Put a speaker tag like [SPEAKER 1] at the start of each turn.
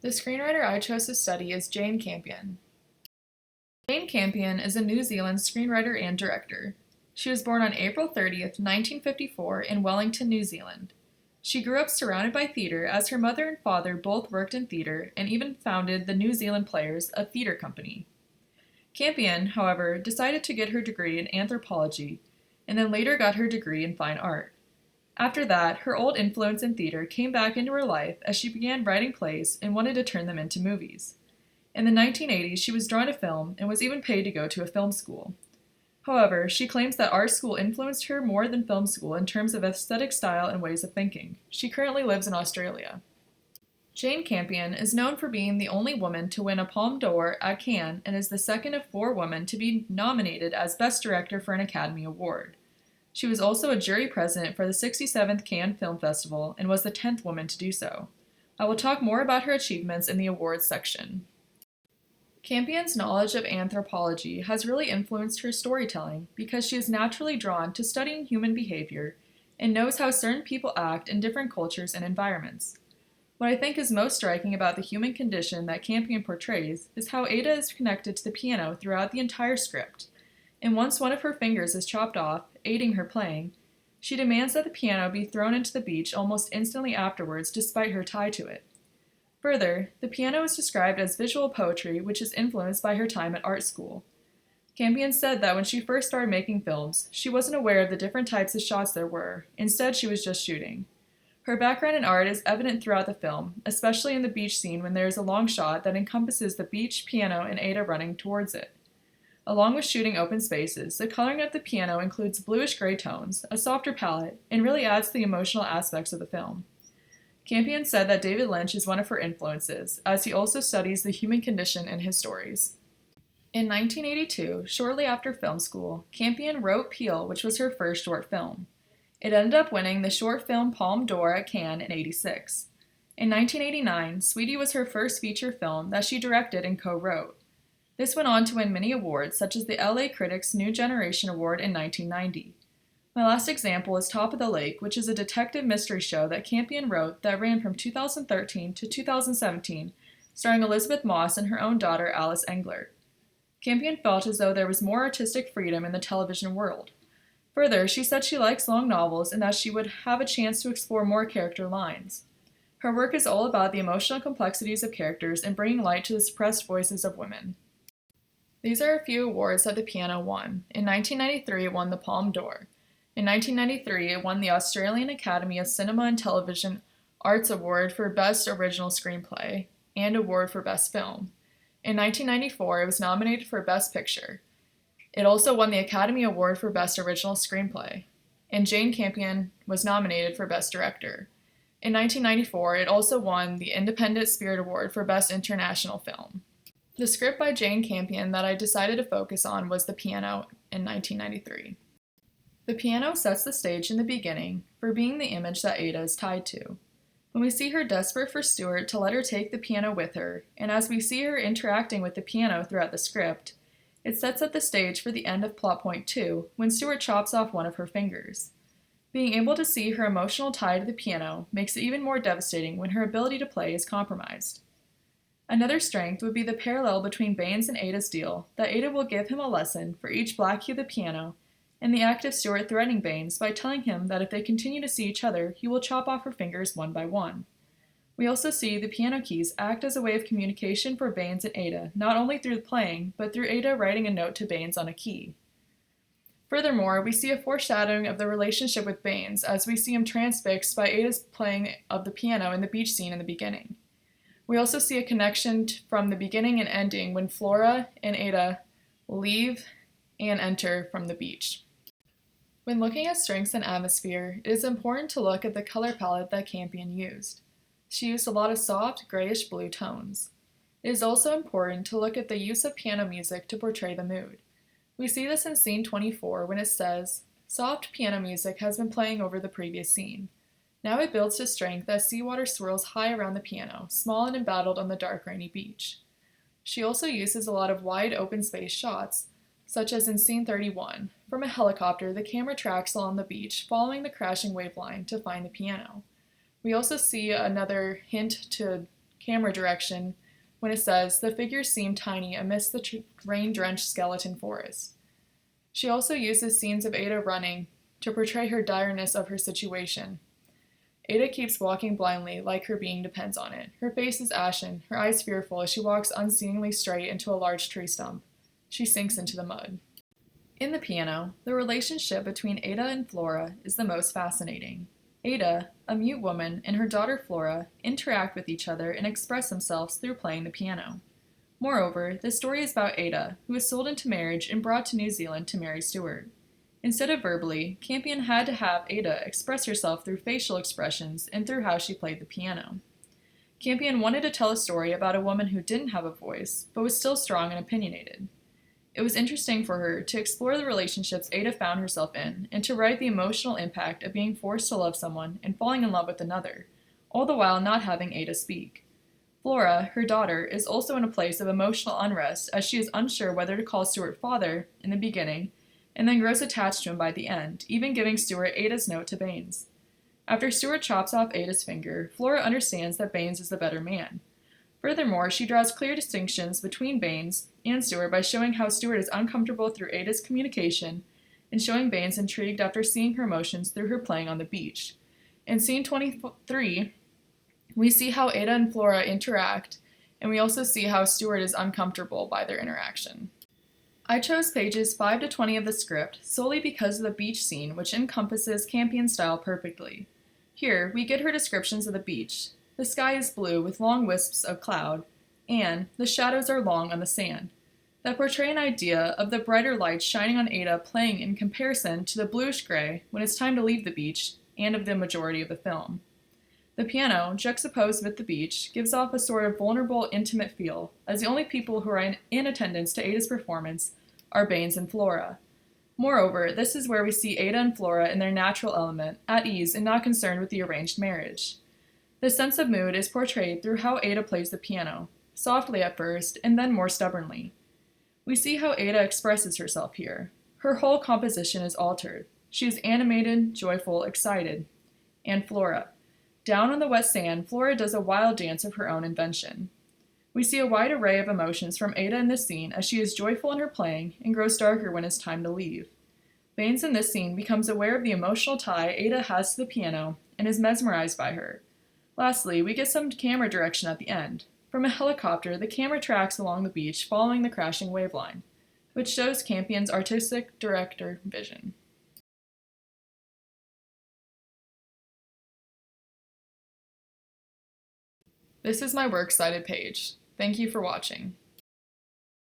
[SPEAKER 1] The screenwriter I chose to study is Jane Campion. Jane Campion is a New Zealand screenwriter and director. She was born on April 30th, 1954 in Wellington, New Zealand. She grew up surrounded by theater as her mother and father both worked in theater and even founded the New Zealand Players, a theater company. Campion, however, decided to get her degree in anthropology and then later got her degree in fine art. After that, her old influence in theater came back into her life as she began writing plays and wanted to turn them into movies. In the 1980s, she was drawn to film and was even paid to go to a film school. However, she claims that art school influenced her more than film school in terms of aesthetic style and ways of thinking. She currently lives in Australia. Jane Campion is known for being the only woman to win a Palme d'Or at Cannes and is the second of 4 women to be nominated as Best Director for an Academy Award. She was also a jury president for the 67th Cannes Film Festival and was the 10th woman to do so. I will talk more about her achievements in the awards section. Campion's knowledge of anthropology has really influenced her storytelling because she is naturally drawn to studying human behavior and knows how certain people act in different cultures and environments. What I think is most striking about the human condition that Campion portrays is how Ada is connected to the piano throughout the entire script, and once one of her fingers is chopped off, aiding her playing, she demands that the piano be thrown into the beach almost instantly afterwards despite her tie to it. Further, the piano is described as visual poetry, which is influenced by her time at art school. Campion said that when she first started making films, she wasn't aware of the different types of shots there were. Instead, she was just shooting. Her background in art is evident throughout the film, especially in the beach scene when there is a long shot that encompasses the beach, piano, and Ada running towards it. Along with shooting open spaces, the coloring of the piano includes bluish-gray tones, a softer palette, and really adds to the emotional aspects of the film. Campion said that David Lynch is one of her influences, as he also studies the human condition in his stories. In 1982, shortly after film school, Campion wrote Peel, which was her first short film. It ended up winning the short film Palme d'Or at Cannes in '86. In 1989, Sweetie was her first feature film that she directed and co-wrote. This went on to win many awards, such as the LA Critics New Generation Award in 1990. My last example is Top of the Lake, which is a detective mystery show that Campion wrote that ran from 2013 to 2017, starring Elizabeth Moss and her own daughter Alice Englert. Campion felt as though there was more artistic freedom in the television world. Further, she said she likes long novels and that she would have a chance to explore more character lines. Her work is all about the emotional complexities of characters and bringing light to the suppressed voices of women. These are a few awards that the piano won. In 1993, it won the Palme d'Or. In 1993, it won the Australian Academy of Cinema and Television Arts Award for Best Original Screenplay and Award for Best Film. In 1994, it was nominated for Best Picture. It also won the Academy Award for Best Original Screenplay. And Jane Campion was nominated for Best Director. In 1994, it also won the Independent Spirit Award for Best International Film. The script by Jane Campion that I decided to focus on was The Piano in 1993. The piano sets the stage in the beginning for being the image that Ada is tied to. When we see her desperate for Stuart to let her take the piano with her, and as we see her interacting with the piano throughout the script, it sets up the stage for the end of plot point 2, when Stuart chops off one of her fingers. Being able to see her emotional tie to the piano makes it even more devastating when her ability to play is compromised. Another strength would be the parallel between Baines and Ada's deal, that Ada will give him a lesson for each black cue of the piano, and the act of Stuart threatening Baines by telling him that if they continue to see each other, he will chop off her fingers one by one. We also see the piano keys act as a way of communication for Baines and Ada, not only through the playing, but through Ada writing a note to Baines on a key. Furthermore, we see a foreshadowing of the relationship with Baines as we see him transfixed by Ada's playing of the piano in the beach scene in the beginning. We also see a connection from the beginning and ending when Flora and Ada leave and enter from the beach. When looking at strengths and atmosphere, it is important to look at the color palette that Campion used. She used a lot of soft, grayish-blue tones. It is also important to look at the use of piano music to portray the mood. We see this in scene 24 when it says, "Soft piano music has been playing over the previous scene. Now it builds to strength as seawater swirls high around the piano, small and embattled on the dark, rainy beach." She also uses a lot of wide, open space shots, such as in scene 31. From a helicopter, the camera tracks along the beach, following the crashing wave line to find the piano. We also see another hint to camera direction when it says, "The figures seem tiny amidst the rain-drenched skeleton forest." She also uses scenes of Ada running to portray her direness of her situation. Ada keeps walking blindly, like her being depends on it. Her face is ashen, her eyes fearful as she walks unseeingly straight into a large tree stump. She sinks into the mud. In the piano, the relationship between Ada and Flora is the most fascinating. Ada, a mute woman, and her daughter Flora interact with each other and express themselves through playing the piano. Moreover, the story is about Ada, who was sold into marriage and brought to New Zealand to marry Stuart. Instead of verbally, Campion had to have Ada express herself through facial expressions and through how she played the piano. Campion wanted to tell a story about a woman who didn't have a voice, but was still strong and opinionated. It was interesting for her to explore the relationships Ada found herself in and to write the emotional impact of being forced to love someone and falling in love with another, all the while not having Ada speak. Flora, her daughter, is also in a place of emotional unrest as she is unsure whether to call Stuart father in the beginning and then grows attached to him by the end, even giving Stuart Ada's note to Baines. After Stuart chops off Ada's finger, Flora understands that Baines is the better man. Furthermore, she draws clear distinctions between Baines and Stuart by showing how Stuart is uncomfortable through Ada's communication and showing Baines intrigued after seeing her emotions through her playing on the beach. In scene 23, we see how Ada and Flora interact, and we also see how Stuart is uncomfortable by their interaction. I chose pages 5 to 20 of the script solely because of the beach scene, which encompasses Campion's style perfectly. Here, we get her descriptions of the beach. The sky is blue with long wisps of cloud, and the shadows are long on the sand, that portray an idea of the brighter lights shining on Ada playing in comparison to the bluish-gray when it's time to leave the beach, and of the majority of the film. The piano, juxtaposed with the beach, gives off a sort of vulnerable, intimate feel, as the only people who are in attendance to Ada's performance are Baines and Flora. Moreover, this is where we see Ada and Flora in their natural element, at ease and not concerned with the arranged marriage. The sense of mood is portrayed through how Ada plays the piano, softly at first, and then more stubbornly. We see how Ada expresses herself here. Her whole composition is altered. She is animated, joyful, excited. And Flora. Down on the wet sand, Flora does a wild dance of her own invention. We see a wide array of emotions from Ada in this scene as she is joyful in her playing and grows darker when it's time to leave. Baines in this scene becomes aware of the emotional tie Ada has to the piano and is mesmerized by her. Lastly, we get some camera direction at the end. From a helicopter, the camera tracks along the beach following the crashing waveline, which shows Campion's artistic director vision. This is my works cited page. Thank you for watching.